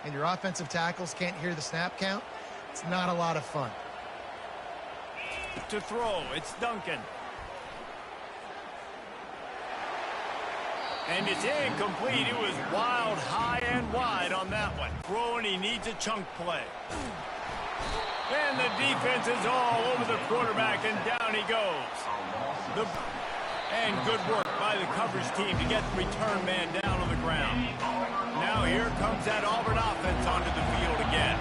and your offensive tackles can't hear the snap count, it's not a lot of fun. To throw, it's Duncan. And it's incomplete. It was wild, high, and wide on that one. Throwing, he needs a chunk play. And the defense is all over the quarterback, and down he goes. And good work by the coverage team to get the return man down on the ground. Now here comes that Auburn offense onto the field again.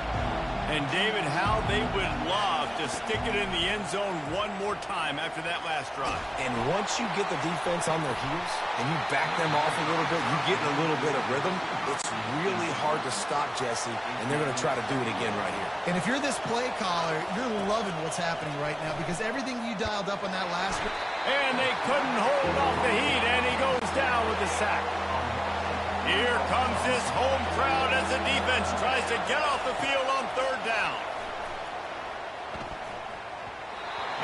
And David, how they would love to stick it in the end zone one more time after that last drive. And once you get the defense on their heels and you back them off a little bit, you get in a little bit of rhythm, it's really hard to stop, Jesse, and they're going to try to do it again right here. And if you're this play caller, you're loving what's happening right now because everything you dialed up on that last drive. And they couldn't hold off the heat, and he goes down with the sack. Here comes this home crowd as the defense tries to get off the field on third down.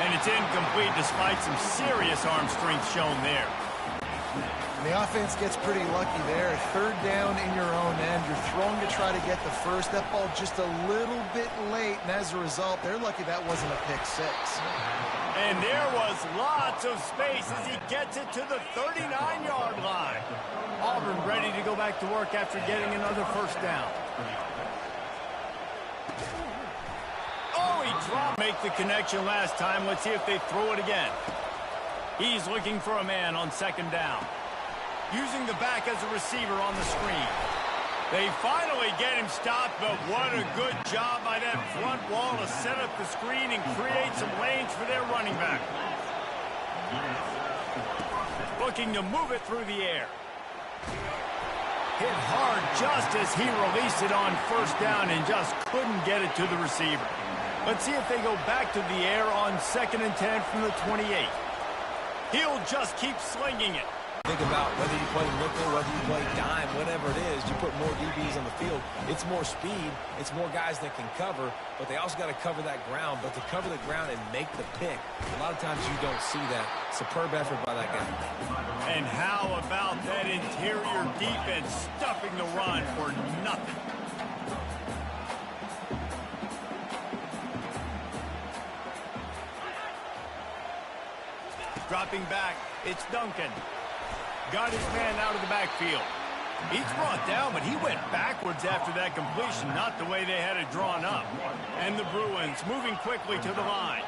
And it's incomplete despite some serious arm strength shown there. The offense gets pretty lucky there. Third down in your own end. You're throwing to try to get the first. That ball just a little bit late, and as a result, they're lucky that wasn't a pick six. And there was lots of space as he gets it to the 39-yard line. Auburn ready to go back to work after getting another first down. Oh, he dropped. Make the connection last time. Let's see if they throw it again. He's looking for a man on second down. Using the back as a receiver on the screen. They finally get him stopped, but what a good job by that front wall to set up the screen and create some lanes for their running back. Looking to move it through the air. Hit hard just as he released it on first down and just couldn't get it to the receiver. Let's see if they go back to the air on 2nd and 10 from the 28. He'll just keep slinging it. Think about whether you play nickel, whether you play dime, whatever it is, you put more DBs on the field. It's more speed. It's more guys that can cover, but they also got to cover that ground. But to cover the ground and make the pick, a lot of times you don't see that. Superb effort by that guy. And how about that interior defense stuffing the run for nothing? Dropping back, it's Duncan. Got his man out of the backfield. He's brought down, but he went backwards after that completion, not the way they had it drawn up. And the Bruins moving quickly to the line.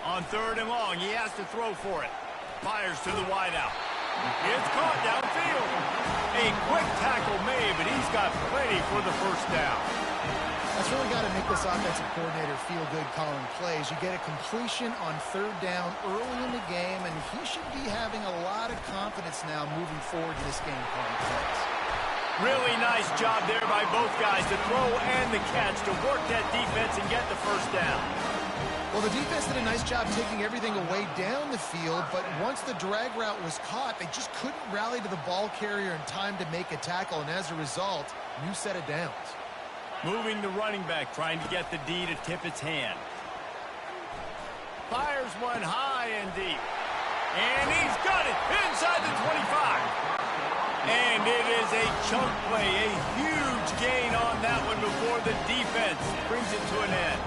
On 3rd and long, he has to throw for it. Fires to the wideout. It's caught downfield. A quick tackle made, but he's got plenty for the first down. That's really got to make this offensive coordinator feel good calling plays. You get a completion on 3rd down early in the game, and he should be having a lot of confidence now moving forward in this game calling plays. Really nice job there by both guys to throw and the catch to work that defense and get the first down. Well, the defense did a nice job taking everything away down the field, but once the drag route was caught, they just couldn't rally to the ball carrier in time to make a tackle, and as a result, new set of downs. Moving the running back, trying to get the D to tip its hand. Fires one high and deep. And he's got it inside the 25. And it is a chunk play, a huge gain on that one before the defense brings it to an end.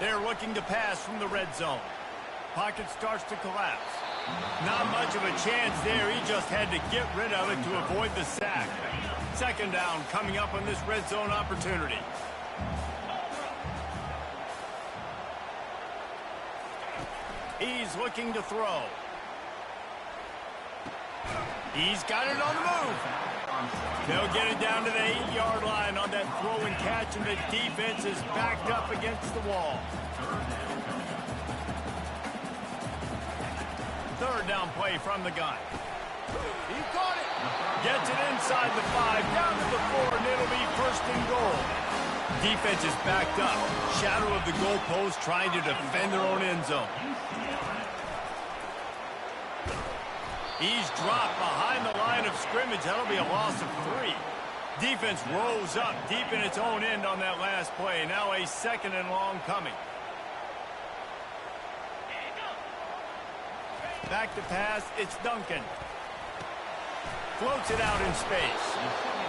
They're looking to pass from the red zone. Pocket starts to collapse. Not much of a chance there. He just had to get rid of it to avoid the sack. 2nd down coming up on this red zone opportunity. He's looking to throw. He's got it on the move. They'll get it down to the 8-yard line on that throw and catch, and the defense is backed up against the wall. 3rd down play from the gun. He caught it. Gets it inside the 5, down to the 4, and it'll be 1st and goal. Defense is backed up. Shadow of the goalpost trying to defend their own end zone. He's dropped behind the line of scrimmage. That'll be a loss of 3. Defense rose up deep in its own end on that last play. Now a 2nd and long coming. Back to pass, it's Duncan. Floats it out in space.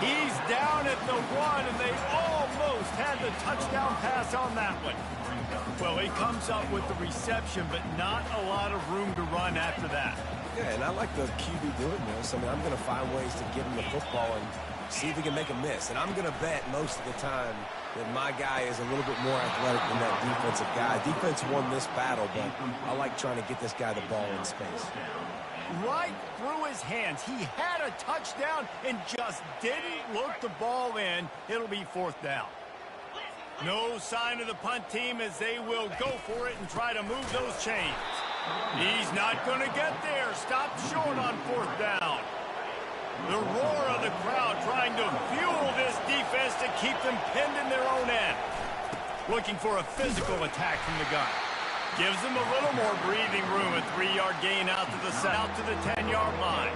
He's down at the 1, and they almost had the touchdown pass on that one. Well, he comes up with the reception, but not a lot of room to run after that. Yeah, and I like the QB doing this. I mean, I'm going to find ways to give him the football and see if he can make a miss. And I'm going to bet most of the time that my guy is a little bit more athletic than that defensive guy. Defense won this battle, but I like trying to get this guy the ball in space. Right through his hands. He had a touchdown and just didn't look the ball in. It'll be 4th down. No sign of the punt team as they will go for it and try to move those chains. He's not going to get there. Stopped short on 4th down. The roar of the crowd trying to fuel this defense to keep them pinned in their own end. Looking for a physical attack from the gun. Gives them a little more breathing room. A 3-yard gain out to the south to the 10-yard line.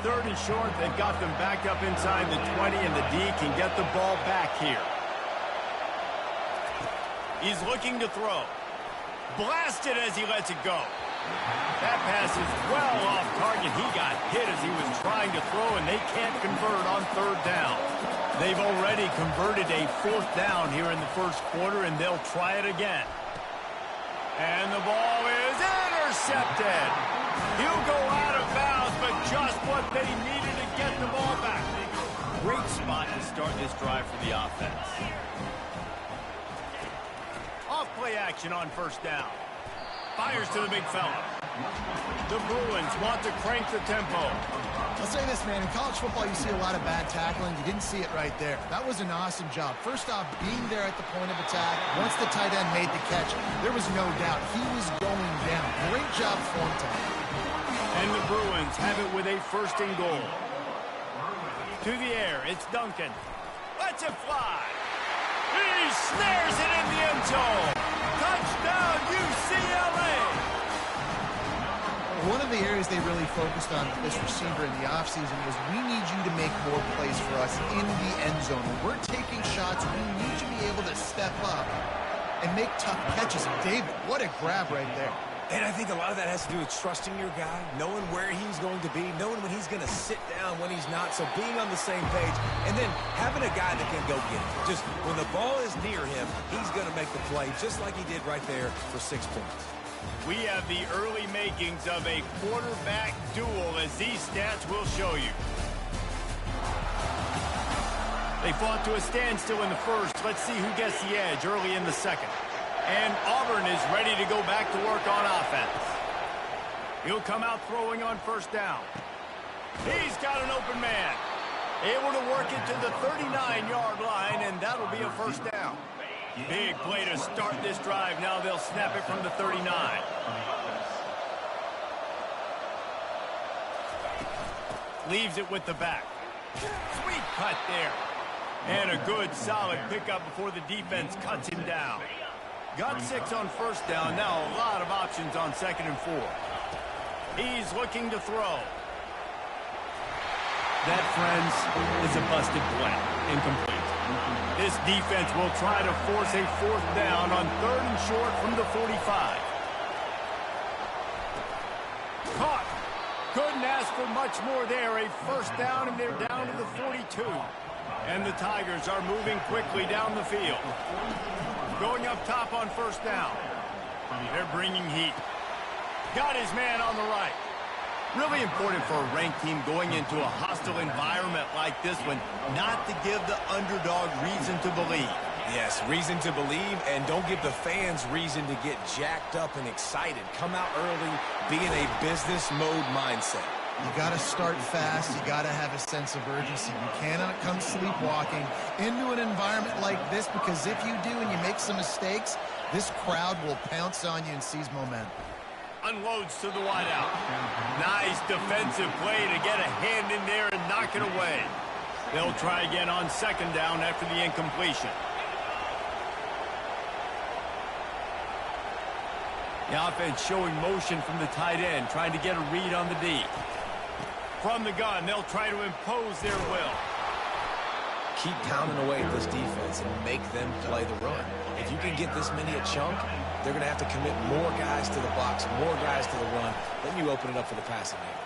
3rd and short. They've got them backed up inside the 20, and the D can get the ball back here. He's looking to throw. Blasted as he lets it go. That pass is well off target. He got hit as he was trying to throw, and they can't convert on 3rd down. They've already converted a 4th down here in the 1st quarter, and they'll try it again. And the ball is intercepted. He'll go out of bounds, but just what they needed to get the ball back. Great spot to start this drive for the offense. Off-play action on 1st down. Fires to the big fella. The Bruins want to crank the tempo. I'll say this, man. In college football, you see a lot of bad tackling. You didn't see it right there. That was an awesome job. First off, being there at the point of attack. Once the tight end made the catch, there was no doubt he was going down. Great job form time. And the Bruins have it with a 1st and goal. To the air, it's Duncan. Lets it fly. He snares it in the end zone. Touchdown, UCLA. One of the areas they really focused on with this receiver in the offseason was we need you to make more plays for us in the end zone. When we're taking shots, we need you to be able to step up and make tough catches. And David, what a grab right there. And I think a lot of that has to do with trusting your guy, knowing where he's going to be, knowing when he's going to sit down, when he's not. So being on the same page, and then having a guy that can go get it. Just when the ball is near him, he's going to make the play, just like he did right there for 6 points. We have the early makings of a quarterback duel, as these stats will show you. They fought to a standstill in the 1st. Let's see who gets the edge early in the 2nd. And Auburn is ready to go back to work on offense. He'll come out throwing on 1st down. He's got an open man. Able to work it to the 39-yard line, and that'll be a 1st down. Big play to start this drive. Now they'll snap it from the 39. Leaves it with the back. Sweet cut there. And a good, solid pickup before the defense cuts him down. Got 6 on 1st down. Now a lot of options on 2nd and 4. He's looking to throw. That, friends, is a busted play. Incomplete. This defense will try to force a 4th down on 3rd and short from the 45. Caught. Couldn't ask for much more there. A 1st down, and they're down to the 42. And the Tigers are moving quickly down the field. Going up top on 1st down. They're bringing heat. Got his man on the right. Really important for a ranked team going into a hostile environment like this one, not to give the underdog reason to believe. Yes, reason to believe, and don't give the fans reason to get jacked up and excited. Come out early, be in a business mode mindset. You got to start fast. You got to have a sense of urgency. You cannot come sleepwalking into an environment like this, because if you do and you make some mistakes, this crowd will pounce on you and seize momentum. Unloads to the wideout. Nice defensive play to get a hand in there and knock it away. They'll try again on 2nd down after the incompletion. The offense showing motion from the tight end, trying to get a read on the D. From the gun, they'll try to impose their will. Keep pounding away at this defense and make them play the run. If you can get this many a chunk, they're going to have to commit more guys to the box, more guys to the run. Then you open it up for the passing game.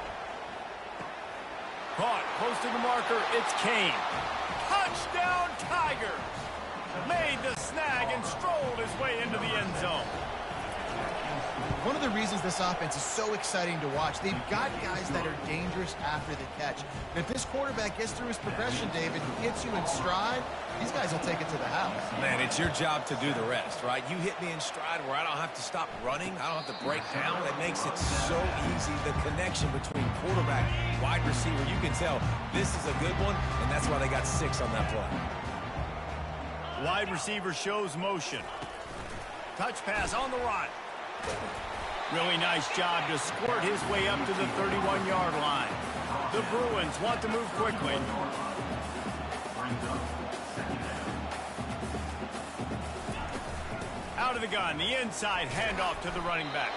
Caught close to the marker. It's Kane. Touchdown, Tigers! Made the snag and strolled his way into the end zone. One of the reasons this offense is so exciting to watch, they've got guys that are dangerous after the catch. And if this quarterback gets through his progression, David, and gets you in stride, these guys will take it to the house. Man, it's your job to do the rest, right? You hit me in stride where I don't have to stop running. I don't have to break down. It makes it so easy. The connection between quarterback, wide receiver, you can tell this is a good one, and that's why they got 6 on that play. Wide receiver shows motion. Touch pass on the run. Really nice job to squirt his way up to the 31-yard line. The Bruins want to move quickly. Out of the gun, the inside handoff to the running back.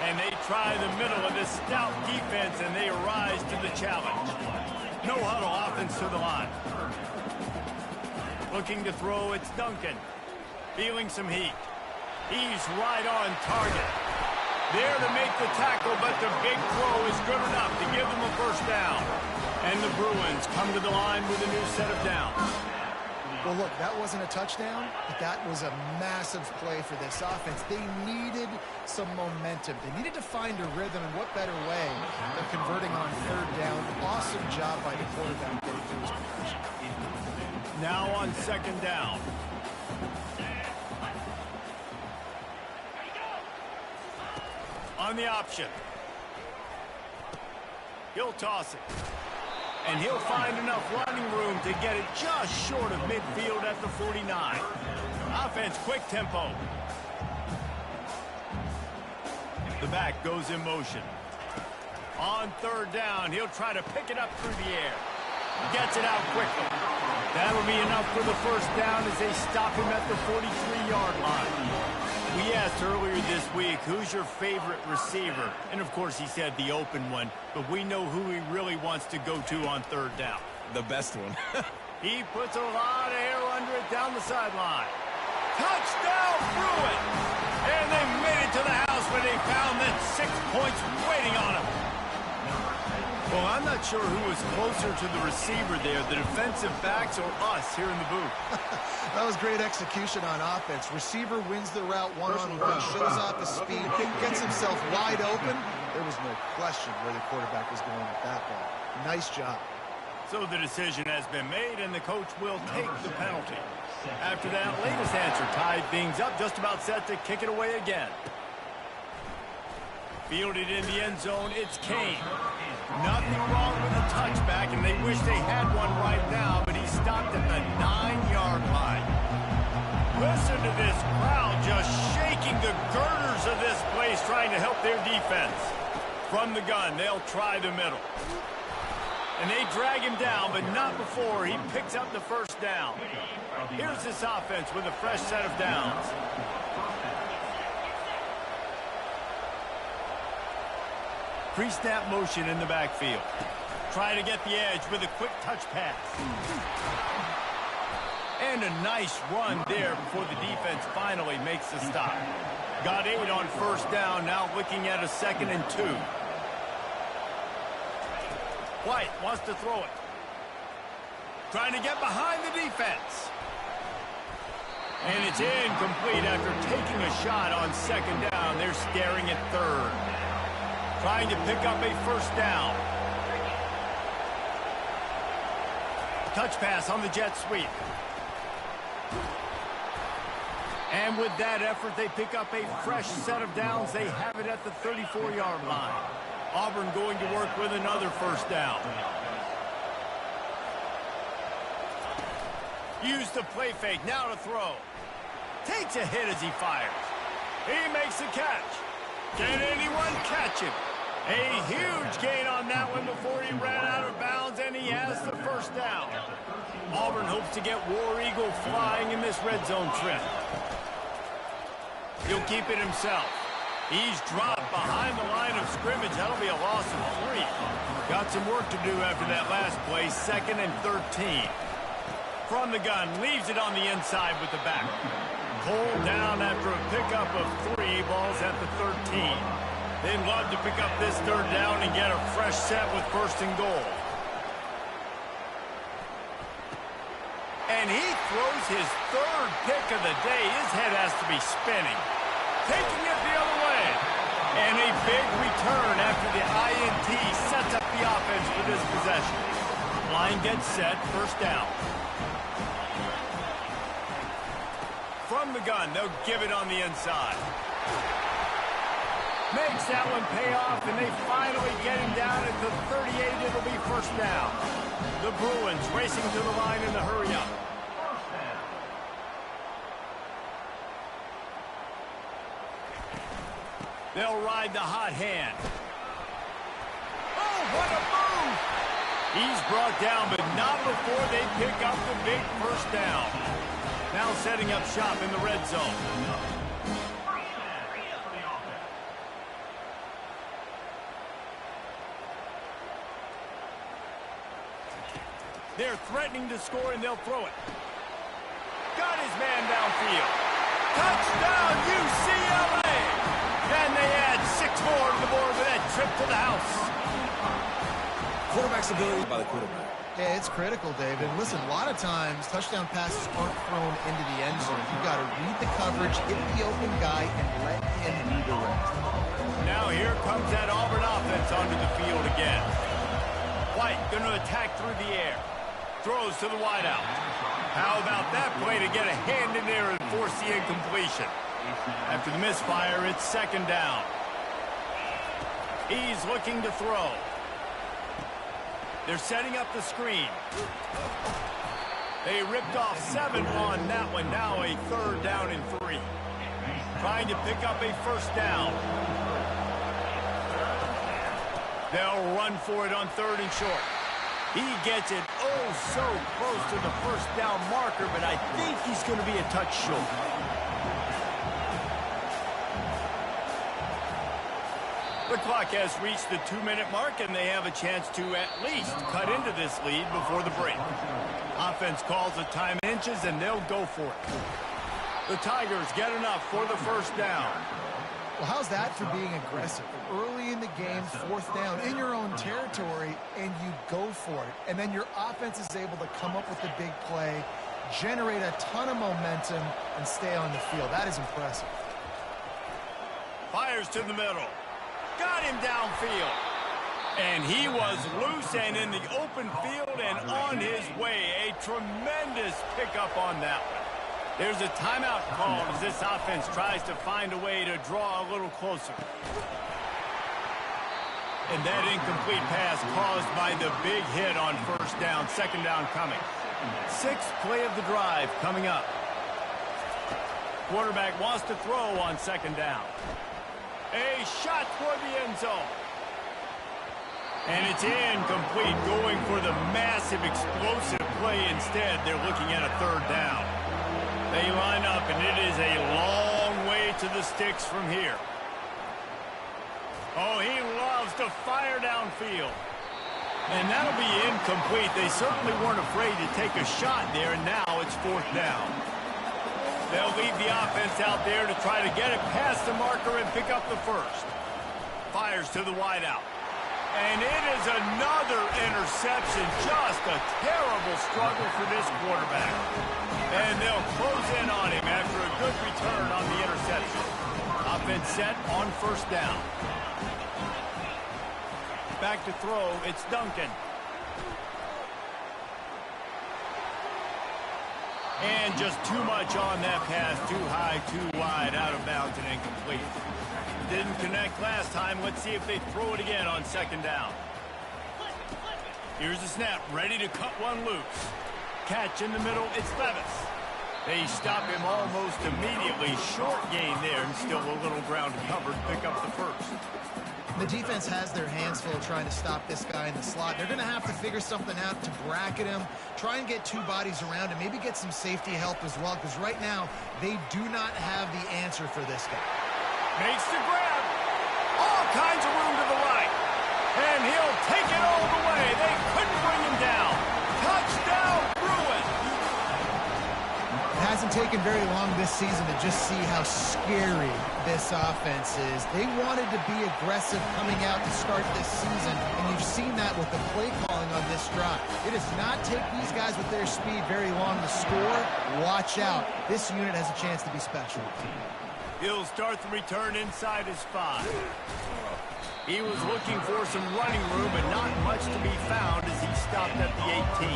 And they try the middle of this stout defense, and they rise to the challenge. No huddle offense to the line. Looking to throw, it's Duncan. Feeling some heat. He's right on target. There to make the tackle, but the big throw is good enough to give them a first down. And the Bruins come to the line with a new set of downs. Well, look, that wasn't a touchdown, but that was a massive play for this offense. They needed some momentum. They needed to find a rhythm, and what better way than converting on third down. Awesome job by the quarterback getting through his progression. Now on second down. On the option. He'll toss it. And he'll find enough running room to get it just short of midfield at the 49. Offense, quick tempo. The back goes in motion. On third down, he'll try to pick it up through the air. Gets it out quickly. That'll be enough for the first down as they stop him at the 43-yard line. We asked earlier this week, who's your favorite receiver? And, of course, he said the open one, but we know who he really wants to go to on third down. The best one. He puts a lot of air under it down the sideline. Touchdown, Bruins! And they made it to the house where they found that 6 points waiting on them. Well, I'm not sure who was closer to the receiver there, the defensive backs or us here in the booth. That was great execution on offense. Receiver wins the route one-on-one, shows off his speed, gets himself wide open. There was no question where the quarterback was going with that ball. Nice job. So the decision has been made, and the coach will take the penalty. After that latest answer tied things up, just about set to kick it away again. Fielded in the end zone, it's Kane. Nothing wrong with the touchback, and they wish they had one right now, but he stopped at the 9-yard line. Listen to this crowd just shaking the girders of this place, trying to help their defense. From the gun, they'll try the middle. And they drag him down, but not before he picks up the first down. Here's this offense with a fresh set of downs. Pre-snap motion in the backfield. Trying to get the edge with a quick touch pass. And a nice run there before the defense finally makes the stop. Got 8 on first down, now looking at a 2nd and 2. White wants to throw it. Trying to get behind the defense. And it's incomplete after taking a shot on 2nd down. They're staring at 3rd. Trying to pick up a first down. Touch pass on the jet sweep. And with that effort, they pick up a fresh set of downs. They have it at the 34-yard line. Auburn going to work with another first down. Use the play fake, now to throw. Takes a hit as he fires. He makes the catch. Can anyone catch him? A huge gain on that one before he ran out of bounds, and he has the first down. Auburn hopes to get War Eagle flying in this red zone trip. He'll keep it himself. He's dropped behind the line of scrimmage. That'll be a loss of 3. Got some work to do after that last play, 2nd and 13. From the gun, leaves it on the inside with the back. pulled down after a pickup of 3 balls at the 13. They'd love to pick up this third down and get a fresh set with 1st and goal. And he throws his 3rd pick of the day. His head has to be spinning. Taking it the other way. And a big return after the INT sets up the offense for this possession. Line gets set, 1st down. From the gun, they'll give it on the inside. Makes that one pay off, and they finally get him down at the 38. It'll be 1st down. The Bruins racing to the line in the hurry-up. They'll ride the hot hand. Oh, what a move! He's brought down, but not before they pick up the big 1st down. Now setting up shop in the red zone. They're threatening to score, and they'll throw it. Got his man downfield. Touchdown, UCLA! And they add 6 more to the board with that trip to the house. Quarterback's ability by the quarterback. Yeah, it's critical, David. Listen, a lot of times, touchdown passes aren't thrown into the end zone. You've got to read the coverage, hit the open guy, and let him do the rest. Now here comes that Auburn offense onto the field again. White going to attack through the air. Throws to the wideout. How about that play to get a hand in there and force the incompletion? After the misfire, it's 2nd down. He's looking to throw. They're setting up the screen. They ripped off 7 on that one. Now a 3rd down and 3. Trying to pick up a 1st down. They'll run for it on 3rd and short. He gets it oh so close to the 1st down marker, but I think he's going to be a touch short. The clock has reached the 2-minute mark, and they have a chance to at least cut into this lead before the break. Offense calls a time inches, and they'll go for it. The Tigers get enough for the 1st down. Well, how's that for being aggressive? Early in the game, 4th down, in your own territory, and you go for it. And then your offense is able to come up with the big play, generate a ton of momentum, and stay on the field. That is impressive. Fires to the middle. Got him downfield. And he was loose and in the open field and on his way. A tremendous pickup on that one. There's a timeout called as this offense tries to find a way to draw a little closer. And that incomplete pass caused by the big hit on 1st down. 2nd down coming. 6th play of the drive coming up. Quarterback wants to throw on 2nd down. A shot toward the end zone. And it's incomplete, going for the massive explosive play instead. They're looking at a 3rd down. They line up, and it is a long way to the sticks from here. Oh, he loves to fire downfield. And that'll be incomplete. They certainly weren't afraid to take a shot there, and now it's 4th down. They'll leave the offense out there to try to get it past the marker and pick up the 1st. Fires to the wideout. And it is another interception. Just a terrible struggle for this quarterback. And they'll close in on him after a good return on the interception. Offense set on 1st down. Back to throw, it's Duncan. And just too much on that pass. Too high, too wide, out of bounds and incomplete. Didn't connect last time. Let's see if they throw it again on 2nd down. Here's the snap, ready to cut one loose. Catch in the middle, it's Levis. They stop him almost immediately. Short gain there, and still a little ground covered. Pick up the 1st. The defense has their hands full trying to stop this guy in the slot. They're going to have to figure something out to bracket him, try and get 2 bodies around him, maybe get some safety help as well, because right now they do not have the answer for this guy. Makes the grab. All kinds of room to the right. And he'll take it all the way. They couldn't bring him down. Touchdown, Bruins. Has hasn't taken very long this season to just see how scary this offense is. They wanted to be aggressive coming out to start this season, and you've seen that with the play calling on this drive. It does not take these guys with their speed very long to score. Watch out. This unit has a chance to be special. He'll start the return inside his 5. He was looking for some running room, but not much to be found as he stopped at the 18.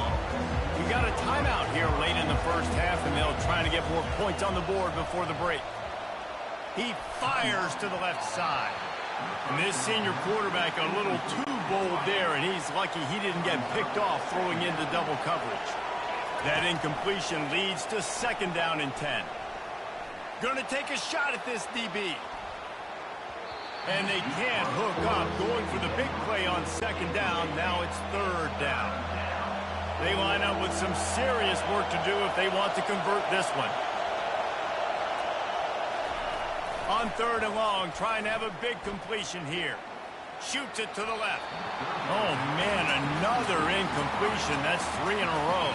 We got a timeout here late in the first half, and they'll try to get more points on the board before the break. He fires to the left side. And this senior quarterback a little too bold there, and he's lucky he didn't get picked off throwing into double coverage. That incompletion leads to 2nd down and 10. Gonna take a shot at this DB. And they can't hook up, going for the big play on 2nd down. Now it's 3rd down. They line up with some serious work to do if they want to convert this one. On 3rd and long, trying to have a big completion here. Shoots it to the left. Oh, man, another incompletion. That's 3 in a row.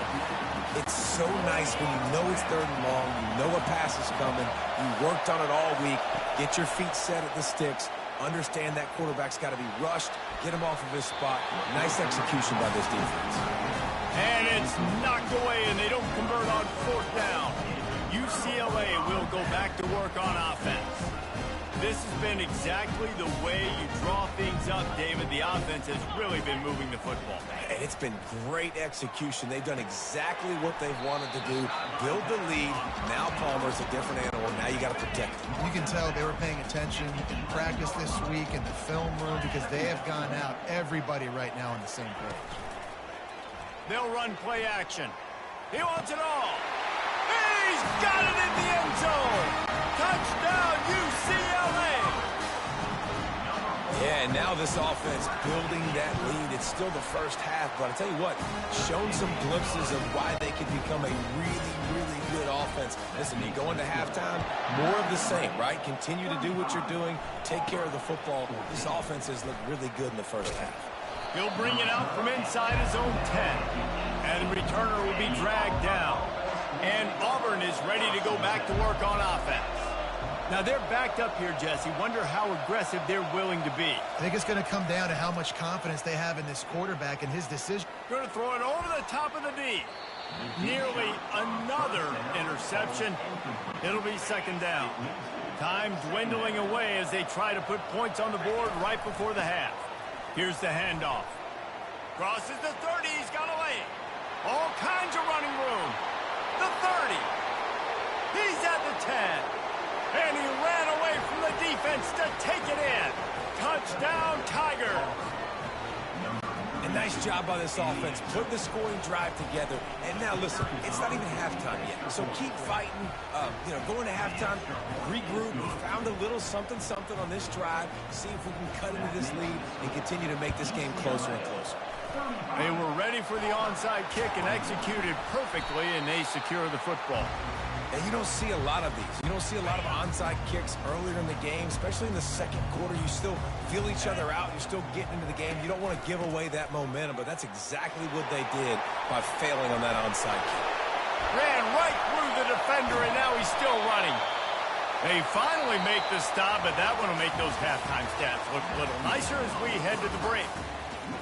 It's so nice when you know it's 3rd and long, you know a pass is coming, you worked on it all week, get your feet set at the sticks, understand that quarterback's got to be rushed, get him off of his spot. Nice execution by this defense. And it's knocked away, and they don't convert on 4th down. UCLA will go back to work on offense. This has been exactly the way you draw things up, David. The offense has really been moving the football. And it's been great execution. They've done exactly what they've wanted to do. Build the lead. Now Palmer's a different animal. Now you got to protect him. You can tell they were paying attention in practice this week in the film room because they have gone out, everybody right now on the same page. They'll run play action. He wants it all. He's got it in the end zone. Touchdown, UCLA. Yeah, and now this offense building that lead. It's still the first half, but I tell you what, shown some glimpses of why they could become a really, really good offense. Listen, you go into halftime, more of the same, right? Continue to do what you're doing, take care of the football. This offense has looked really good in the first half. He'll bring it out from inside his own 10. And the returner will be dragged down. And Auburn is ready to go back to work on offense. Now they're backed up here, Jesse. Wonder how aggressive they're willing to be. I think it's going to come down to how much confidence they have in this quarterback and his decision. Going to throw it over the top of the D. Nearly another interception. It'll be 2nd down. Time dwindling away as they try to put points on the board right before the half. Here's the handoff. Crosses the 30. He's got a lane. All kinds of running room. The 30. He's at the 10. And he ran away from the defense to take it in. Touchdown, Tiger. And nice job by this offense. Put the scoring drive together. And now, listen, it's not even halftime yet. So keep fighting. Going to halftime, regroup. We found a little something on this drive. See if we can cut into this lead and continue to make this game closer and closer. They were ready for the onside kick and executed perfectly, and they secure the football. And you don't see a lot of these. You don't see a lot of onside kicks earlier in the game, especially in the second quarter. You still feel each other out. You're still getting into the game. You don't want to give away that momentum, but that's exactly what they did by failing on that onside kick. Ran right through the defender, and now he's still running. They finally make the stop, but that one will make those halftime stats look a little nicer as we head to the break.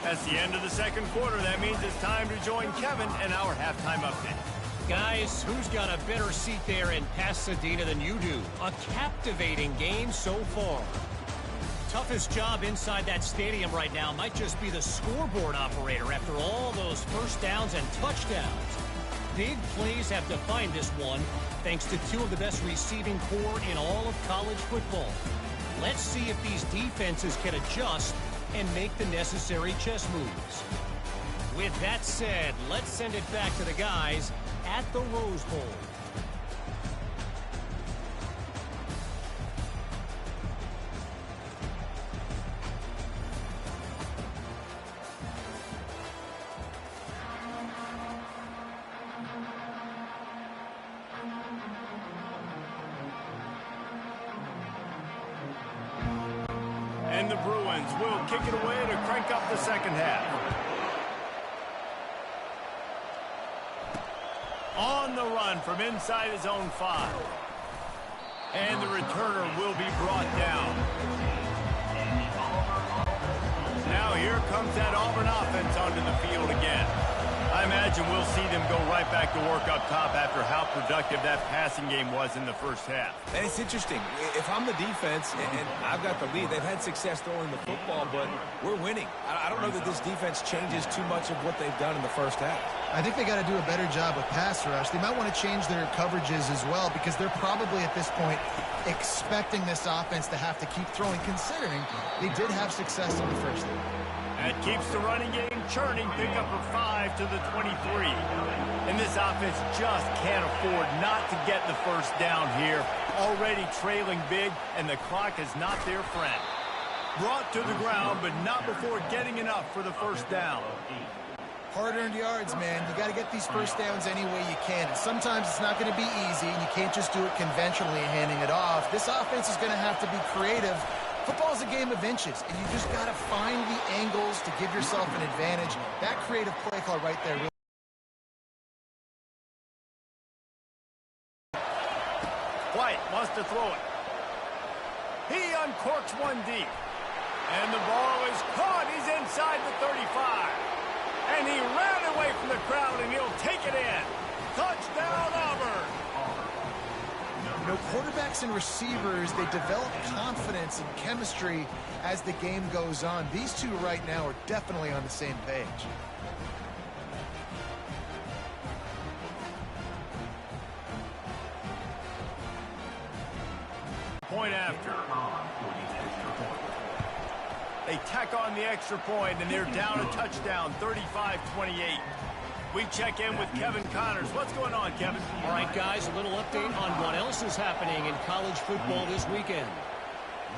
That's the end of the second quarter. That means it's time to join Kevin and our halftime update. Guys, who's got a better seat there in Pasadena than you do? A captivating game so far. Toughest job inside that stadium right now might just be the scoreboard operator after all those first downs and touchdowns. Big plays have defined this one, thanks to two of the best receiving core in all of college football. Let's see if these defenses can adjust and make the necessary chess moves. With that said, let's send it back to the guys at the Rose Bowl. And the Bruins will kick it away to crank up the second half. On the run from inside his own 5. And the returner will be brought down. Now here comes that Auburn offense onto the field again. I imagine we'll see them go right back to work up top after how productive that passing game was in the first half. And it's interesting. If I'm the defense and I've got the lead, they've had success throwing the football, but we're winning. I don't know that this defense changes too much of what they've done in the first half. I think they got to do a better job with pass rush. They might want to change their coverages as well because they're probably at this point expecting this offense to have to keep throwing, considering they did have success in the first half. That keeps the running game churning. Pick up a 5 to the 23. And this offense just can't afford not to get the first down here. Already trailing big, and the clock is not their friend. Brought to the ground, but not before getting enough for the first down. Hard-earned yards, man. You got to get these first downs any way you can. And sometimes it's not going to be easy, and you can't just do it conventionally handing it off. This offense is going to have to be creative. Football's a game of inches, and you just got to find the angles to give yourself an advantage. That creative play call right there. White wants to throw it. He uncorks one deep. And the ball is caught. He's inside the 35. And he ran away from the crowd, and he'll take it in. Touchdown, Auburn. You know, quarterbacks and receivers, they develop confidence and chemistry as the game goes on. These two right now are definitely on the same page. Point after. They tack on the extra point, and they're down a touchdown, 35-28. We check in with Kevin Connors. What's going on, Kevin? All right, guys, a little update on what else is happening in college football this weekend.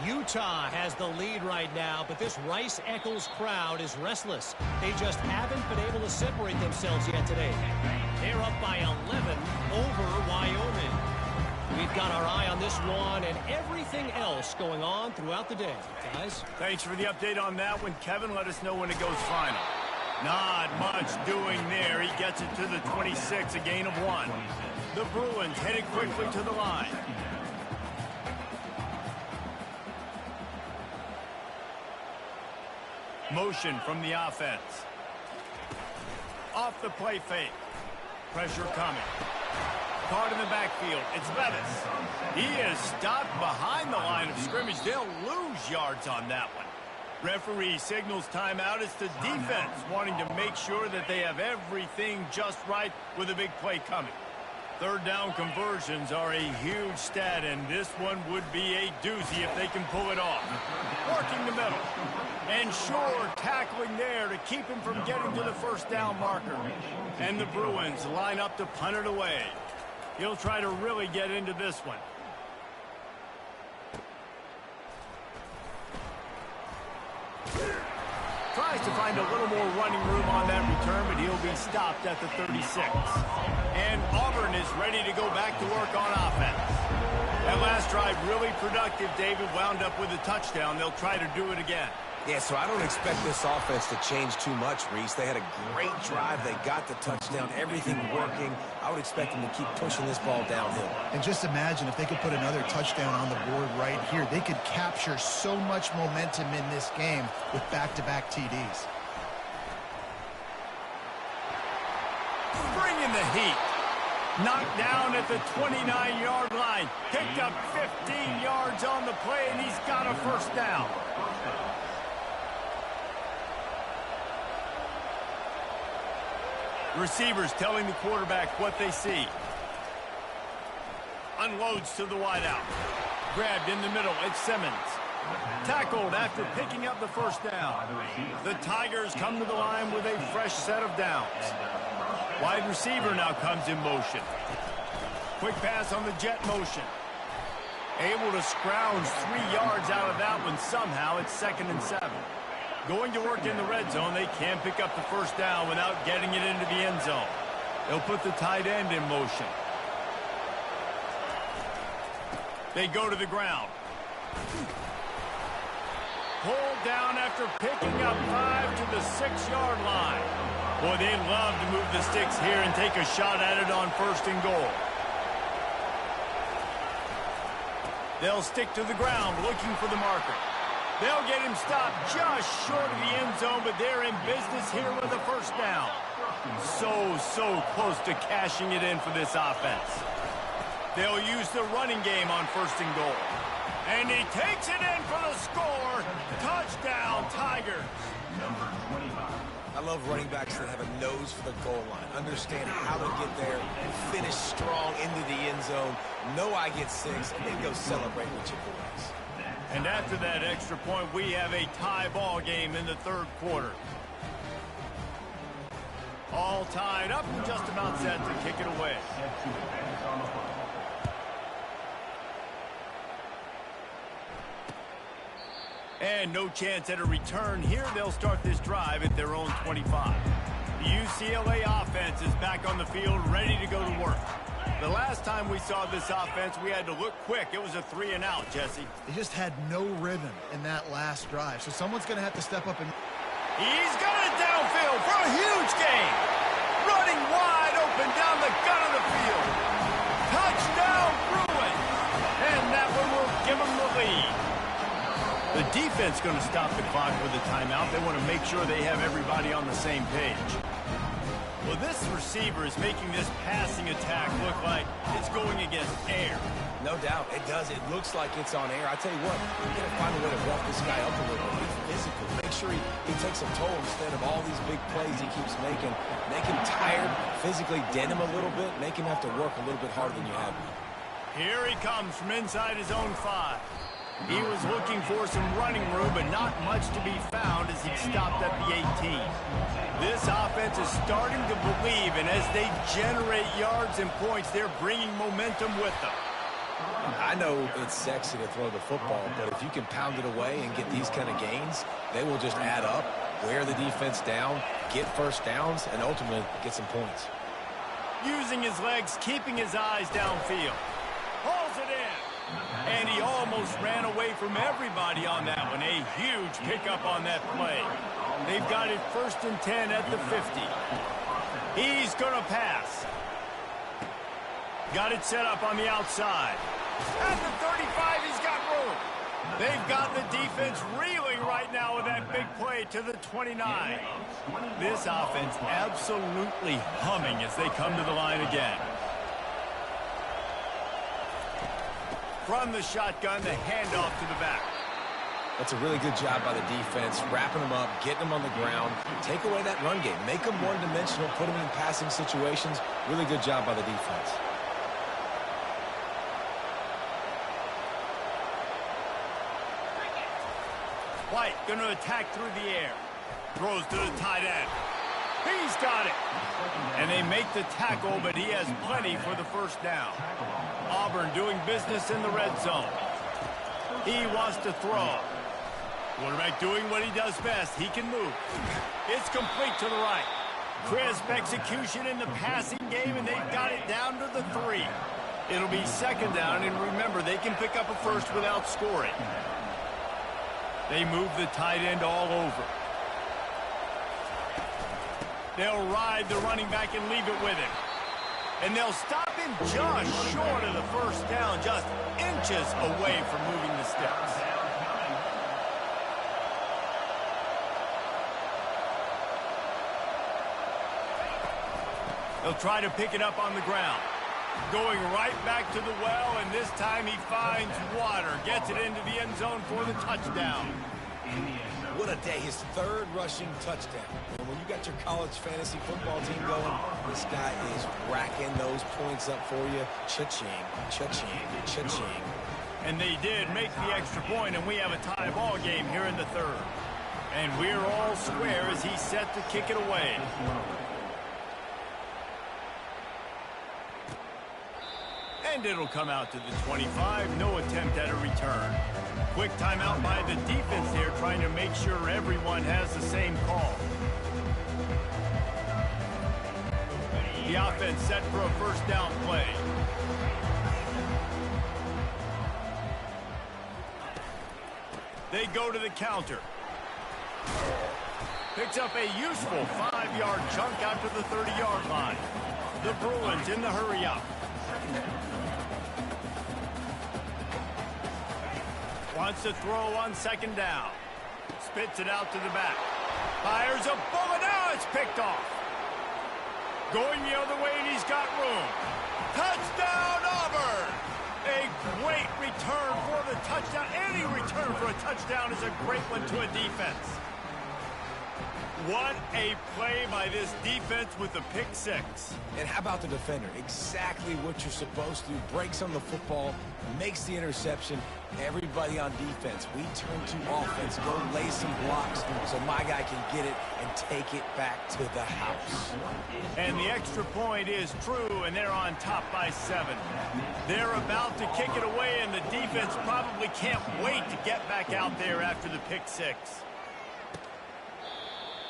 Utah has the lead right now, but this Rice-Eccles crowd is restless. They just haven't been able to separate themselves yet today. They're up by 11 over Wyoming. We've got our eye on this one and everything else going on throughout the day. Guys? Thanks for the update on that one, Kevin. Let us know when it goes final. Not much doing there. He gets it to the 26, a gain of 1. The Bruins headed quickly to the line. Motion from the offense. Off the play fake. Pressure coming. Caught in the backfield. It's Levis. He is stopped behind the line of scrimmage. They'll lose yards on that one. Referee signals timeout. It's the defense wanting to make sure that they have everything just right with a big play coming. Third down conversions are a huge stat, and this one would be a doozy if they can pull it off. Working the middle. And sure, tackling there to keep him from getting to the first down marker. And the Bruins line up to punt it away. He'll try to really get into this one. Tries to find a little more running room on that return, but he'll be stopped at the 36. And Auburn is ready to go back to work on offense. That last drive really productive. David wound up with a touchdown. They'll try to do it again. Yeah, so I don't expect this offense to change too much, Reese. They had a great drive. They got the touchdown, everything working. I would expect them to keep pushing this ball downhill. And just imagine if they could put another touchdown on the board right here. They could capture so much momentum in this game with back-to-back TDs. Bringing the heat. Knocked down at the 29-yard line. Picked up 15 yards on the play, and he's got a first down. Receivers telling the quarterback what they see. Unloads to the wideout. Grabbed in the middle. It's Simmons. Tackled after picking up the first down. The Tigers come to the line with a fresh set of downs. Wide receiver now comes in motion. Quick pass on the jet motion. Able to scrounge 3 yards out of that one somehow. It's 2nd and 7. Going to work in the red zone. They can't pick up the first down without getting it into the end zone. They'll put the tight end in motion. They go to the ground. Pulled down after picking up 5 to the 6-yard line. Boy, they love to move the sticks here and take a shot at it on 1st and goal. They'll stick to the ground looking for the marker. They'll get him stopped just short of the end zone, but they're in business here with a 1st down. So close to cashing it in for this offense. They'll use the running game on 1st and goal. And he takes it in for the score. Touchdown, Tigers. I love running backs that have a nose for the goal line. Understand how to get there, finish strong into the end zone, know I get 6, and then go celebrate with your boys. And after that extra point, we have a tie ball game in the 3rd quarter. All tied up and just about set to kick it away. And no chance at a return here. They'll start this drive at their own 25. The UCLA offense is back on the field, ready to go to work. The last time we saw this offense, we had to look quick. It was a 3-and-out, Jesse. They just had no rhythm in that last drive, so someone's going to have to step up and... He's got it downfield for a huge gain. Running wide open down the gut of the field. Touchdown, Bruin. And that one will give them the lead. The defense going to stop the clock with a timeout. They want to make sure they have everybody on the same page. Well, this receiver is making this passing attack look like it's going against air. No doubt, it does. It looks like it's on air. I tell you what, you got to find a way to rough this guy up a little bit. Be physical. Make sure he takes a toll instead of all these big plays he keeps making. Make him tired, physically dent him a little bit, make him have to work a little bit harder than you have been. Here he comes from inside his own 5. He was looking for some running room, but not much to be found as he stopped at the 18. This offense is starting to believe, and as they generate yards and points, they're bringing momentum with them. I know it's sexy to throw the football, but if you can pound it away and get these kind of gains, they will just add up, wear the defense down, get 1st downs, and ultimately get some points. Using his legs, keeping his eyes downfield. Hauls it in. And he almost ran away from everybody on that one. A huge pickup on that play. They've got it 1st and 10 at the 50. He's going to pass. Got it set up on the outside. At the 35, he's got room. They've got the defense reeling right now with that big play to the 29. This offense absolutely humming as they come to the line again. From the shotgun, the handoff to the back. That's a really good job by the defense, wrapping them up, getting them on the ground. Take away that run game. Make them one-dimensional, put them in passing situations. Really good job by the defense. White going to attack through the air. Throws to the tight end. He's got it. And they make the tackle, but he has plenty for the 1st down. Auburn doing business in the red zone. He wants to throw. Quarterback doing what he does best. He can move. It's complete to the right. Crisp execution in the passing game, and they've got it down to the 3. It'll be 2nd down, and remember, they can pick up a 1st without scoring. They move the tight end all over. They'll ride the running back and leave it with him. And they'll stop him just short of the 1st down, just inches away from moving the sticks. They'll try to pick it up on the ground. Going right back to the well, and this time he finds water. Gets it into the end zone for the touchdown. What a day. His 3rd rushing touchdown. And when you got your college fantasy football team going, this guy is racking those points up for you. Cha-ching, cha-ching, cha-ching. And they did make the extra point, and we have a tie ball game here in the 3rd. And we're all square as he's set to kick it away. And it'll come out to the 25. No attempt at a return. Quick timeout by the defense here, trying to make sure everyone has the same call. The offense set for a 1st down play. They go to the counter. Picks up a useful 5-yard chunk out to the 30-yard line. The Bruins in the hurry-up. Wants to throw on second down. Spits it out to the back. Fires a bullet. Now it's picked off. Going the other way, and he's got room. Touchdown, Auburn! A great return for the touchdown. Any return for a touchdown is a great one to a defense. What a play by this defense with the pick six. And how about the defender? Exactly what you're supposed to do. Breaks on the football, makes the interception. Everybody on defense, we turn to offense. Go lay some blocks so my guy can get it and take it back to the house. And the extra point is true, and they're on top by 7. They're about to kick it away, and the defense probably can't wait to get back out there after the pick six.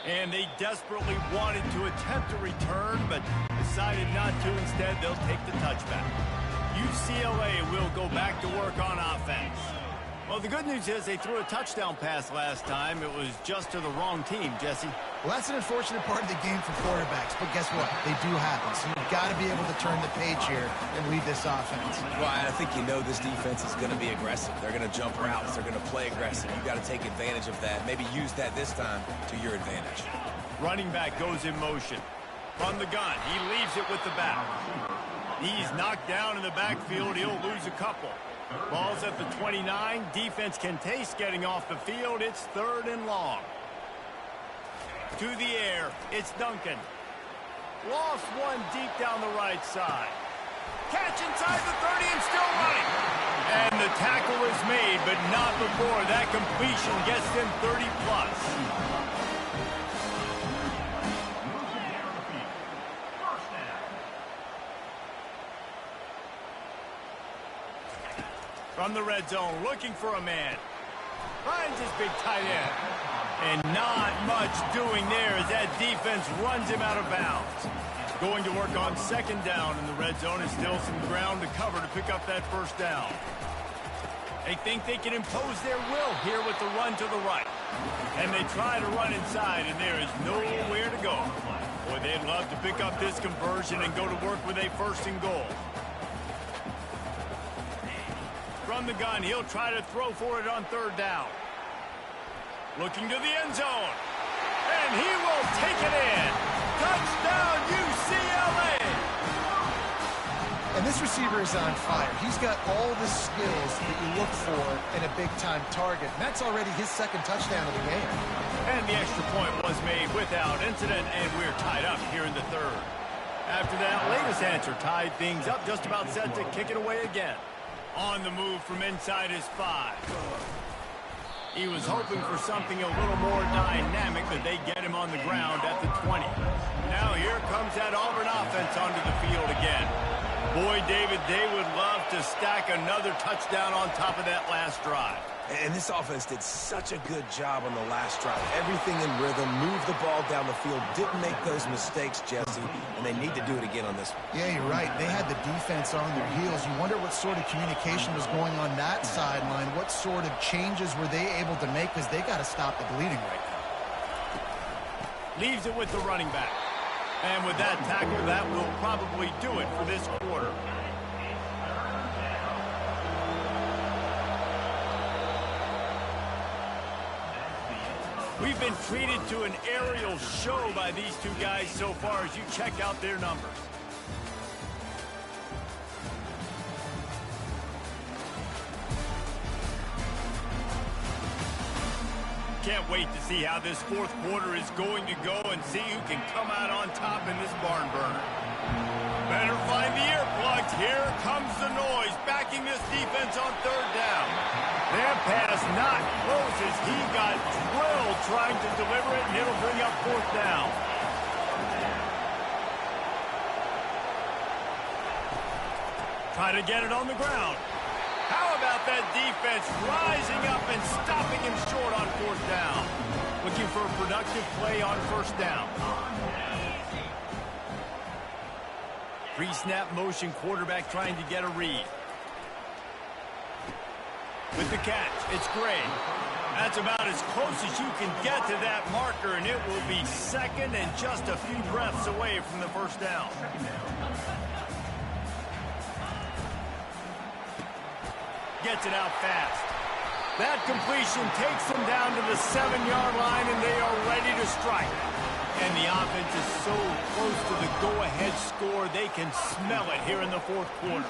And they desperately wanted to attempt a return, but decided not to. Instead, they'll take the touchback. UCLA will go back to work on offense. Well, the good news is they threw a touchdown pass last time. It was just to the wrong team, Jesse. Well, that's an unfortunate part of the game for quarterbacks, but guess what? They do happen. So you've got to be able to turn the page here and lead this offense. Well, I think you know this defense is going to be aggressive. They're going to jump routes. They're going to play aggressive. You've got to take advantage of that. Maybe use that this time to your advantage. Running back goes in motion. From the gun, he leaves it with the back. He's knocked down in the backfield. He'll lose a couple. Ball's at the 29. Defense can taste getting off the field. It's 3rd and long. To the air. It's Duncan. Lost one deep down the right side. Catch inside the 30 and still running. And the tackle is made, but not before that completion gets them 30 plus. From the red zone, looking for a man. Finds his big tight end. And not much doing there as that defense runs him out of bounds. Going to work on second down in the red zone, and still some ground to cover to pick up that first down. They think they can impose their will here with the run to the right. And they try to run inside, and there is nowhere to go. Boy, they'd love to pick up this conversion and go to work with a 1st and goal. From the gun, he'll try to throw for it on 3rd down. Looking to the end zone. And he will take it in. Touchdown, UCLA! And this receiver is on fire. He's got all the skills that you look for in a big-time target. And that's already his 2nd touchdown of the game. And the extra point was made without incident, and we're tied up here in the 3rd. After that latest answer tied things up, just about set to kick it away again. On the move from inside his 5. He was hoping for something a little more dynamic, but they get him on the ground at the 20. Now here comes that Auburn offense onto the field again. Boy, David, they would love to stack another touchdown on top of that last drive. And this offense did such a good job on the last drive. Everything in rhythm, moved the ball down the field, didn't make those mistakes, Jesse, and they need to do it again on this one. Yeah, you're right. They had the defense on their heels. You wonder what sort of communication was going on that sideline. What sort of changes were they able to make, because they got to stop the bleeding right now. Leaves it with the running back. And with that tackle, that will probably do it for this quarter. We've been treated to an aerial show by these two guys so far as you check out their numbers. Can't wait to see how this 4th quarter is going to go and see who can come out on top in this barn burner. Better find the earplugs. Here comes the noise, backing this defense on 3rd down. That pass not close as he got drilled trying to deliver it, and it'll bring up 4th down. Try to get it on the ground. How about that defense rising up and stopping him short on 4th down? Looking for a productive play on 1st down. Pre-snap motion, quarterback trying to get a read. With the catch, it's Gray. That's about as close as you can get to that marker, and it will be second and just a few breaths away from the first down. Gets it out fast. That completion takes them down to the 7-yard line, and they are ready to strike. And the offense is so close to the go-ahead score, they can smell it here in the fourth quarter.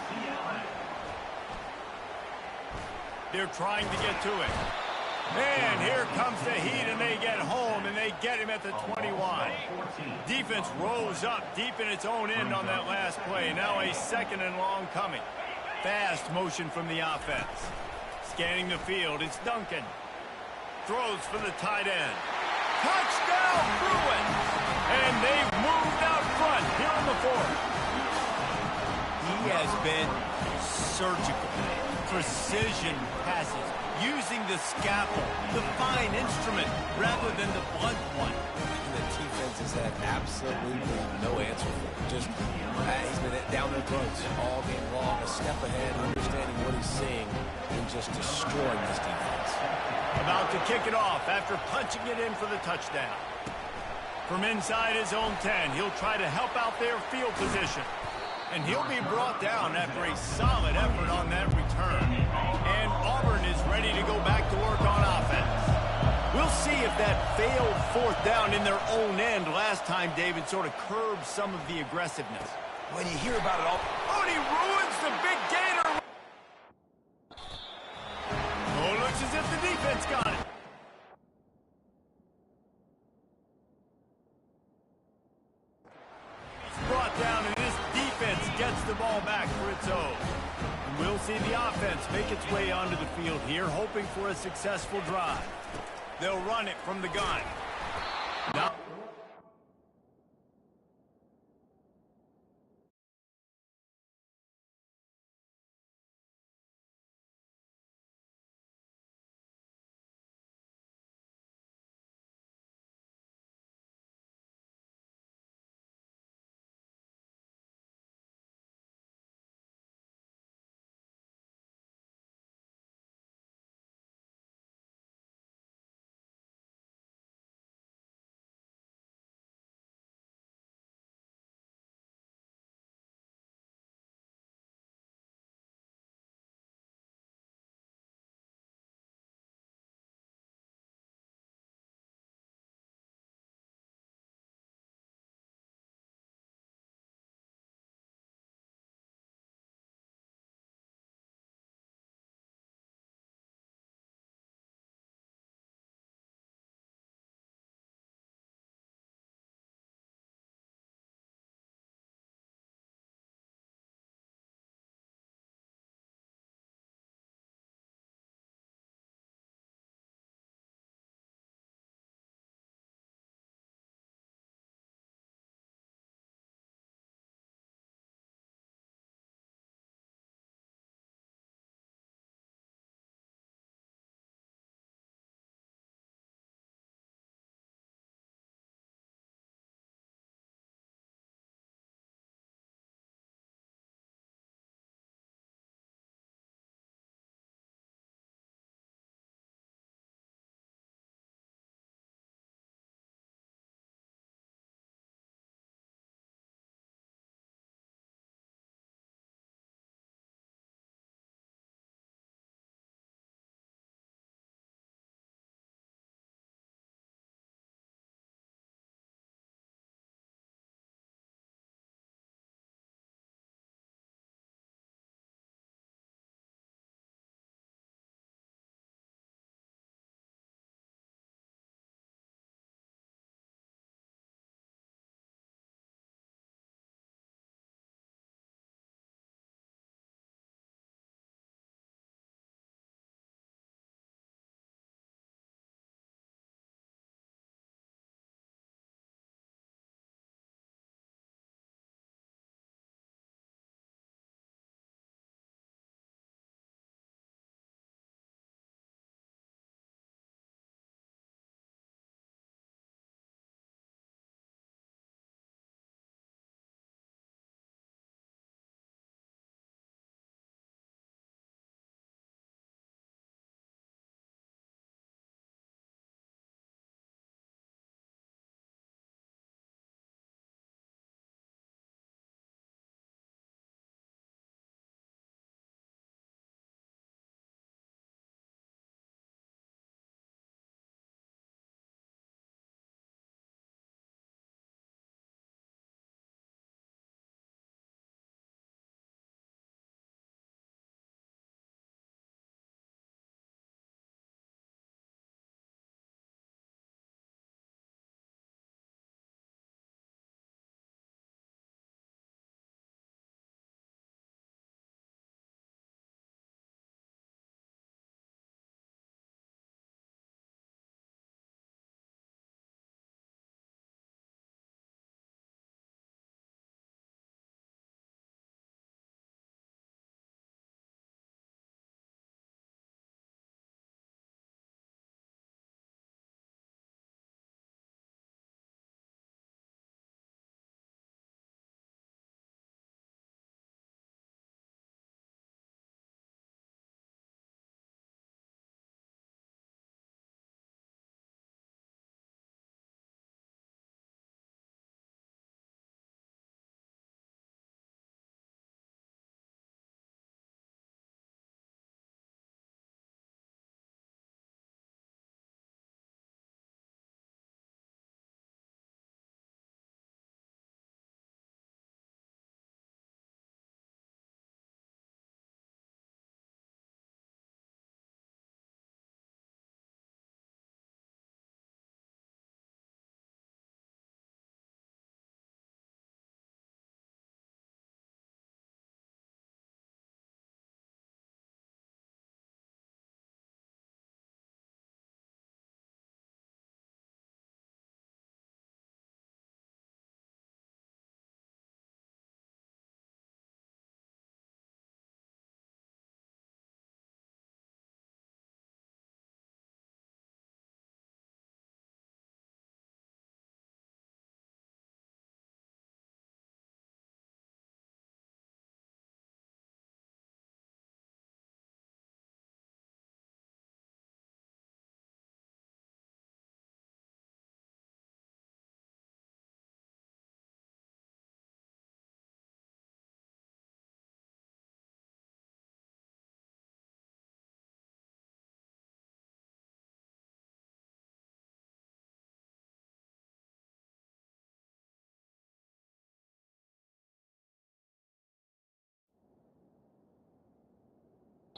They're trying to get to it. And here comes the heat, and they get home, and they get him at the 21. Defense rolls up deep in its own end on that last play. Now a second and long coming. Fast motion from the offense. Scanning the field, it's Duncan. Throws for the tight end. Touchdown, Bruins! And they've moved out front here in the fourth. He has been surgical. Precision passes. Using the scalpel, the fine instrument, rather than the blunt one. And the defense has had absolutely no answer for him. Just, he's been down their throats all game long, a step ahead, understanding what he's seeing, and just destroying this defense. About to kick it off after punching it in for the touchdown. From inside his own 10, he'll try to help out their field position. And he'll be brought down after a solid effort on that return. And Auburn is ready to go back to work on offense. We'll see if that failed fourth down in their own end last time, David, sort of curbed some of the aggressiveness. When you hear about it all... Oh, and he ruins the big gainer. Oh, looks as if the defense got it. He's brought down, and this defense gets the ball back for its own. And we'll see the offense make its way onto the field here, hoping for a successful drive. They'll run it from the gun. Now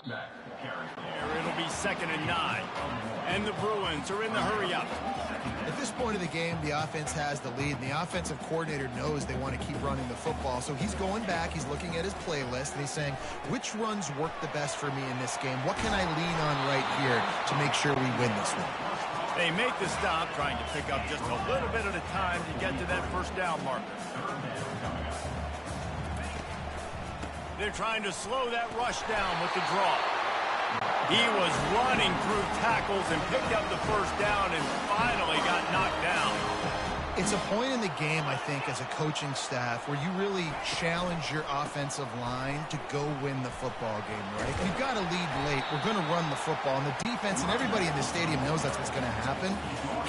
Here it'll be 2nd and 9. And the Bruins are in the hurry-up. At this point of the game, the offense has the lead, and the offensive coordinator knows they want to keep running the football. So he's going back, he's looking at his playlist, and he's saying, which runs work the best for me in this game? What can I lean on right here to make sure we win this one? They make the stop, trying to pick up just a little bit at a time to get to that first down marker. They're trying to slow that rush down with the draw. He was running through tackles and picked up the first down and finally got knocked down. It's a point in the game, I think, as a coaching staff where you really challenge your offensive line to go win the football game, right? You've got to lead late. We're going to run the football. And the defense and everybody in the stadium knows that's what's going to happen.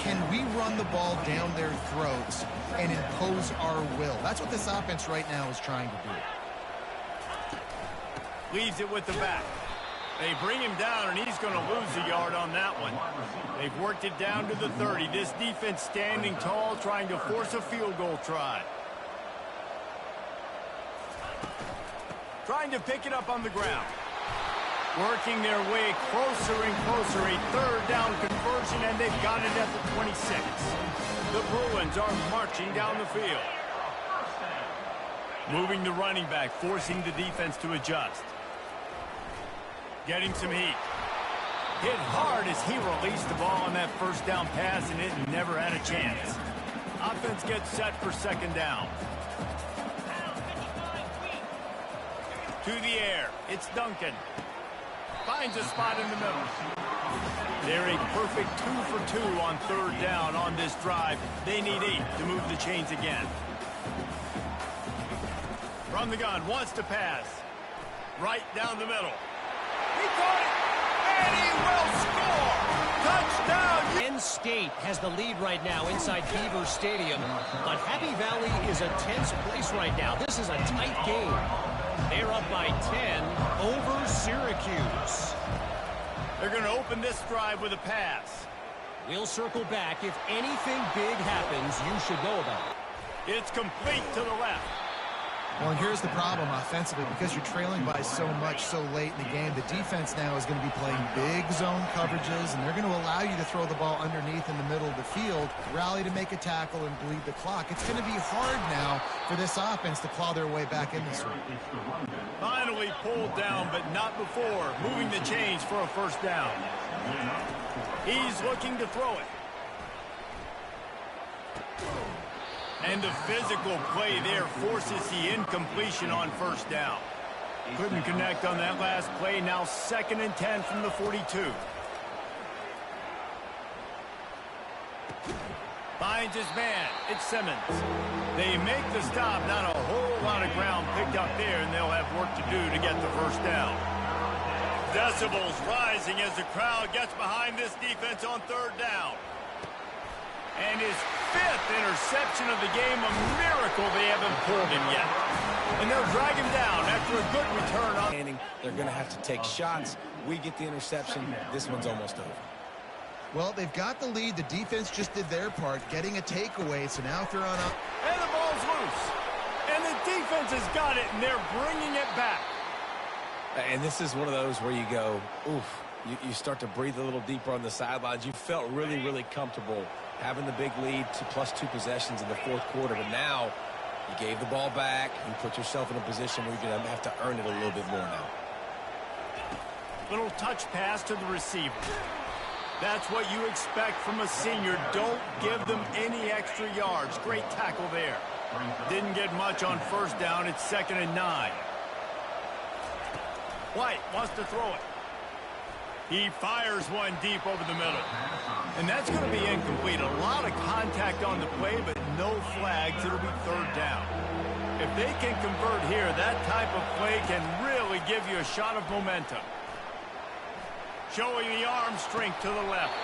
Can we run the ball down their throats and impose our will? That's what this offense right now is trying to do. Leaves it with the back. They bring him down, and he's going to lose a yard on that one. They've worked it down to the 30. This defense standing tall, trying to force a field goal try. Trying to pick it up on the ground. Working their way closer and closer. A 3rd down conversion, and they've got it at the 26. The Bruins are marching down the field. Moving the running back, forcing the defense to adjust. Getting some heat. Hit hard as he released the ball on that first down pass, and it never had a chance. Offense gets set for 2nd down. To the air. It's Duncan. Finds a spot in the middle. They're a perfect 2 for 2 on 3rd down on this drive. They need 8 to move the chains again. From the gun, wants to pass. Right down the middle. He caught it, and he will score! Touchdown! Penn State has the lead right now inside Beaver Stadium, but Happy Valley is a tense place right now. This is a tight game. They're up by 10 over Syracuse. They're going to open this drive with a pass. We'll circle back. If anything big happens, you should know about it. It's complete to the left. Well, and here's the problem offensively. Because you're trailing by so much so late in the game, the defense now is going to be playing big zone coverages, and they're going to allow you to throw the ball underneath in the middle of the field, rally to make a tackle, and bleed the clock. It's going to be hard now for this offense to claw their way back in this one. Finally pulled down, but not before. Moving the chains for a first down. He's looking to throw it. And the physical play there forces the incompletion on first down. Couldn't connect on that last play. Now 2nd and 10 from the 42. Finds his man. It's Simmons. They make the stop. Not a whole lot of ground picked up there, and they'll have work to do to get the first down. Decibels rising as the crowd gets behind this defense on 3rd down. And his 5th interception of the game, a miracle they haven't pulled him yet. And they'll drag him down after a good return on. They're going to have to take shots. We get the interception. This one's almost over. Well, they've got the lead. The defense just did their part, getting a takeaway. So now if they're on up. And the ball's loose. And the defense has got it, and they're bringing it back. And this is one of those where you go, oof. You start to breathe a little deeper on the sidelines. You felt really, really comfortable having the big lead to +2 possessions in the 4th quarter. But now you gave the ball back. You put yourself in a position where you're going to have to earn it a little bit more now. Little touch pass to the receiver. That's what you expect from a senior. Don't give them any extra yards. Great tackle there. Didn't get much on first down. It's 2nd and 9. White wants to throw it. He fires one deep over the middle. And that's going to be incomplete. A lot of contact on the play, but no flags. It'll be 3rd down. If they can convert here, that type of play can really give you a shot of momentum. Showing the arm strength to the left.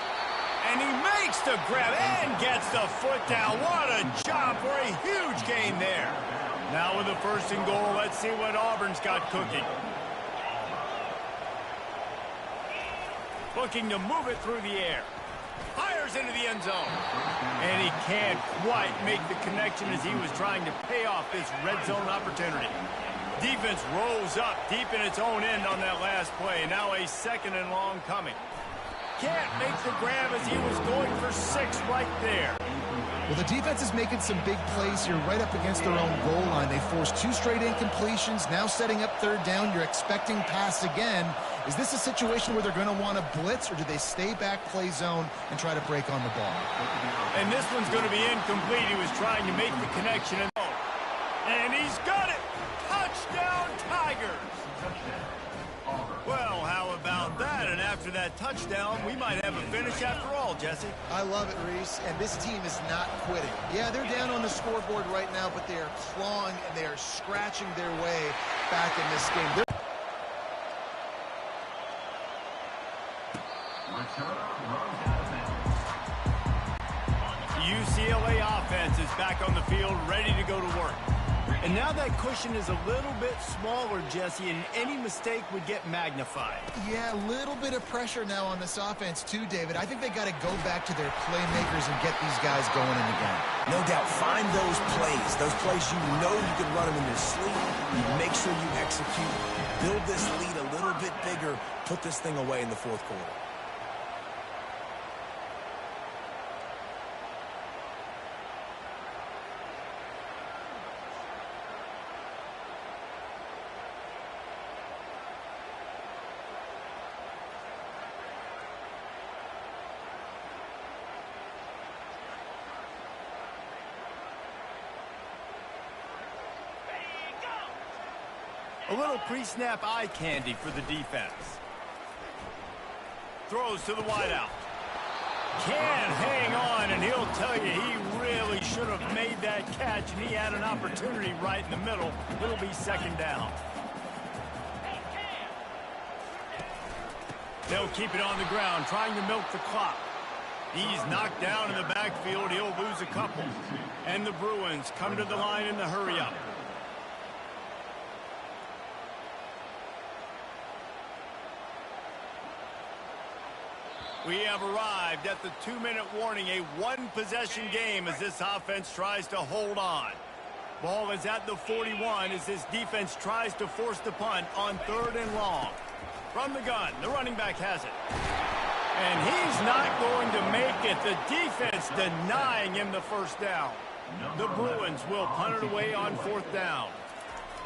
And he makes the grab and gets the foot down. What a job for a huge gain there. Now with the 1st and goal, let's see what Auburn's got cooking. Looking to move it through the air. Fires into the end zone. And he can't quite make the connection as he was trying to pay off this red zone opportunity. Defense rolls up deep in its own end on that last play. Now a 2nd and long coming. Can't make the grab as he was going for 6 right there. Well, the defense is making some big plays here right up against their own goal line. They forced 2 straight incompletions, now setting up 3rd down. You're expecting pass again. Is this a situation where they're going to want to blitz, or do they stay back, play zone, and try to break on the ball? And this one's going to be incomplete. He was trying to make the connection. And he's got it! Touchdown, Tigers! Well, how about that? And after that touchdown, we might have a finish after all, Jesse. I love it, Reese, and this team is not quitting. Yeah, they're down on the scoreboard right now, but they are clawing and they are scratching their way back in this game. UCLA offense is back on the field, ready to go to work. And now that cushion is a little bit smaller, Jesse, and any mistake would get magnified. Yeah, a little bit of pressure now on this offense too, David. I think they got to go back to their playmakers and get these guys going in the game. No doubt, find those plays you know you can run them in your sleep. You make sure you execute, build this lead a little bit bigger, put this thing away in the 4th quarter. A little pre-snap eye candy for the defense. Throws to the wideout. Can't hang on, and he'll tell you he really should have made that catch, and he had an opportunity right in the middle. It'll be 2nd down. They'll keep it on the ground, trying to milk the clock. He's knocked down in the backfield. He'll lose a couple. And the Bruins come to the line in the hurry-up. We have arrived at the 2-minute warning, a 1-possession game as this offense tries to hold on. Ball is at the 41 as this defense tries to force the punt on 3rd and long. From the gun, the running back has it. And he's not going to make it. The defense denying him the 1st down. The Bruins will punt it away on 4th down.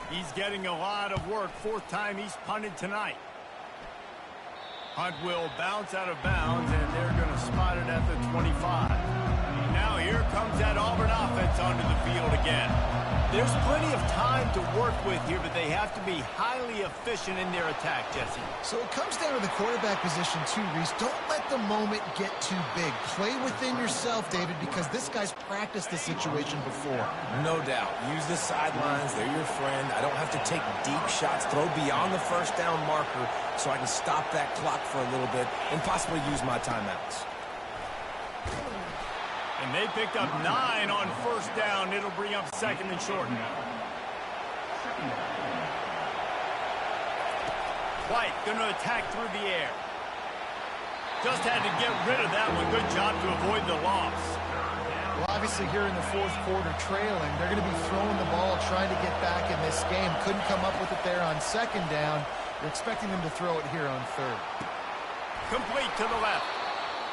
He's getting a lot of work. 4th time he's punted tonight. Punt will bounce out of bounds, and they're going to spot it at the 25. Now here comes that Auburn offense onto the field again. There's plenty of time to work with here, but they have to be highly efficient in their attack, Jesse. So it comes down to the quarterback position too, Reese. Don't let the moment get too big. Play within yourself, David, because this guy's practiced the situation before. No doubt. Use the sidelines. They're your friend. I don't have to take deep shots, throw beyond the 1st down marker so I can stop that clock for a little bit and possibly use my timeouts. And they picked up 9 on 1st down. It'll bring up 2nd and short. White going to attack through the air. Just had to get rid of that one. Good job to avoid the loss. Well, obviously here in the 4th quarter trailing, they're going to be throwing the ball, trying to get back in this game. Couldn't come up with it there on 2nd down. You're expecting them to throw it here on 3rd. Complete to the left.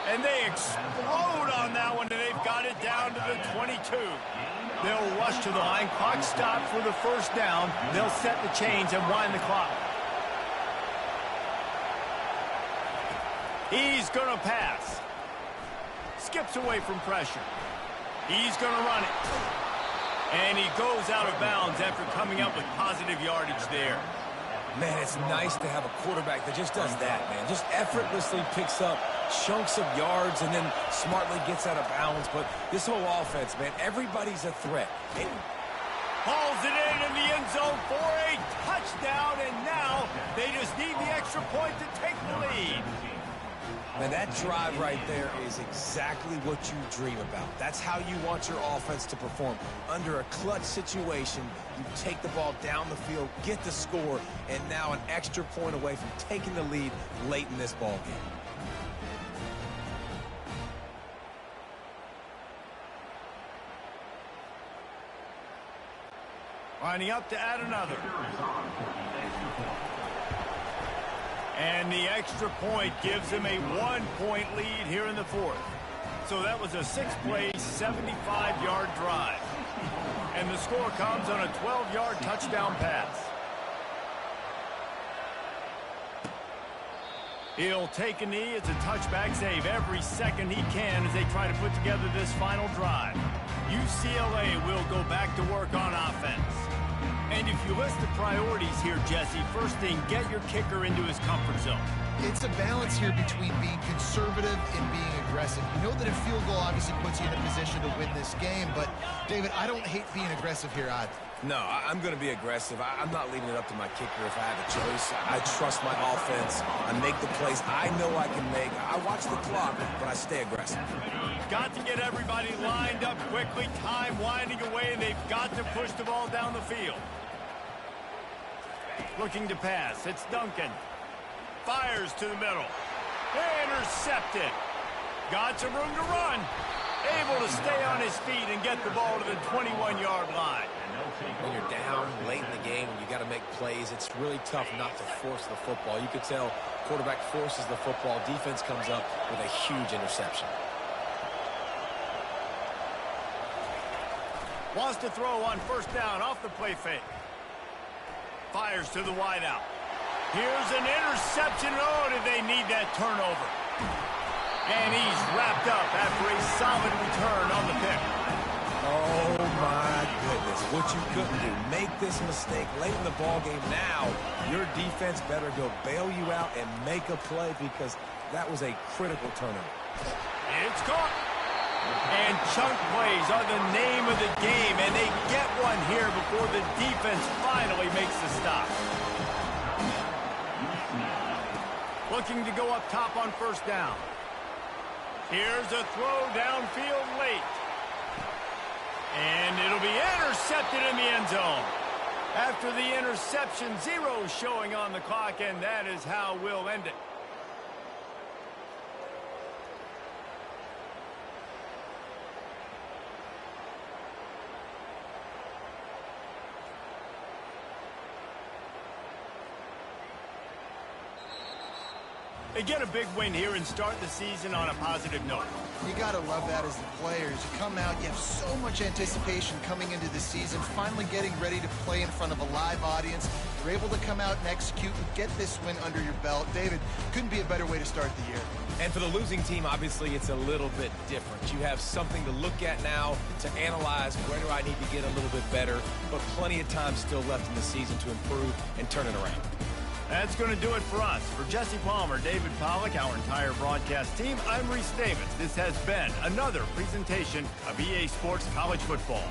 And they explode on that one, and they've got it down to the 22. They'll rush to the line. Clock stopped for the 1st down. They'll set the chains and wind the clock. He's going to pass. Skips away from pressure. He's going to run it. And he goes out of bounds after coming up with positive yardage there. Man, it's nice to have a quarterback that just does that, man. Just effortlessly picks up chunks of yards and then smartly gets out of bounds. But this whole offense, man, everybody's a threat. Hauls it in the end zone for a touchdown, and now they just need the extra point to take the lead. Man, that drive right there is exactly what you dream about. That's how you want your offense to perform. Under a clutch situation, you take the ball down the field, get the score, and now an extra point away from taking the lead late in this ball game. Lining up to add another. And the extra point gives them a 1-point lead here in the fourth. So that was a 6-play, 75-yard drive. And the score comes on a 12-yard touchdown pass. He'll take a knee. It's a touchback save every second he can as they try to put together this final drive. UCLA will go back to work on offense. And if you list the priorities here, Jesse, first thing, get your kicker into his comfort zone. It's a balance here between being conservative and being aggressive. You know that a field goal obviously puts you in a position to win this game, but, David, I don't hate being aggressive here either. No, I'm going to be aggressive. I'm not leaving it up to my kicker if I have a choice. I trust my offense. I make the plays I know I can make. I watch the clock, but I stay aggressive. Got to get everybody lined up quickly. Time winding away, and they've got to push the ball down the field. Looking to pass. It's Duncan. Fires to the middle. Intercepted. Got some room to run. Able to stay on his feet and get the ball to the 21-yard line. When you're down late in the game and you got to make plays, it's really tough not to force the football. You could tell quarterback forces the football. Defense comes up with a huge interception. Wants to throw on first down off the play fake. Fires to the wideout. Here's an interception. Oh, did they need that turnover? And he's wrapped up after a solid return on the pick. Oh, my goodness. What you couldn't do. Make this mistake late in the ballgame. Now, your defense better go bail you out and make a play because that was a critical turnover. It's caught. And chunk plays are the name of the game, and they get one here before the defense finally makes the stop. Looking to go up top on first down. Here's a throw downfield late. And it'll be intercepted in the end zone. After the interception, 0 showing on the clock, and that is how we'll end it. They get a big win here and start the season on a positive note. You got to love that as the players. You come out, you have so much anticipation coming into the season, finally getting ready to play in front of a live audience. You're able to come out and execute and get this win under your belt. David, couldn't be a better way to start the year. And for the losing team, obviously, it's a little bit different. You have something to look at now to analyze where do I need to get a little bit better, but plenty of time still left in the season to improve and turn it around. That's going to do it for us. For Jesse Palmer, David Pollack, our entire broadcast team, I'm Reese Davis. This has been another presentation of EA Sports College Football.